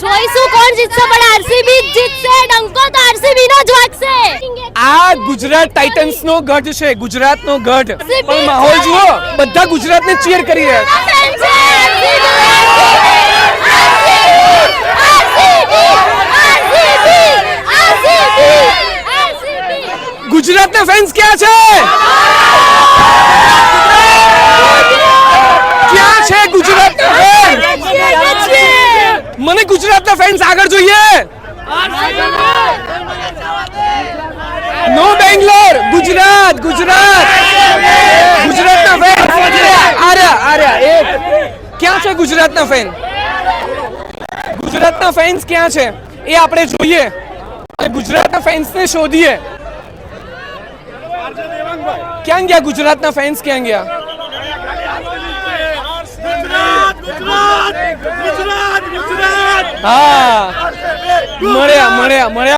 જોઈશું કોણ જીતશે, પણ આરસીબી જીતશે. ડંકો તો આરસીબી નો જ વાગશે. આ ગુજરાત ટાઇટન્સ નો ગઢ છે, ગુજરાત નો ગઢ. પણ માહોલ જુઓ, બધા ગુજરાતને ચીયર કરી રહ્યા છે. ગુજરાતના ફેન્સ ક્યાં છે? ક્યાં છે ગુજરાતના ફેન્સ? મને ગુજરાતના ફેન્સ આગળ જોઈએ. નો બેંગ્લોર, ગુજરાત, ગુજરાત, ગુજરાતના ફેન. આર્યા એક ક્યાં છે ગુજરાતના ફેન? ગુજરાતના ફેન્સ ક્યાં છે એ આપણે જોઈએ અને ગુજરાતના ફેન્સને શોધીએ. ક્યાં ગયા ગુજરાતના ફેન્સ? ક્યાં ગયા? હા, મળ્યા.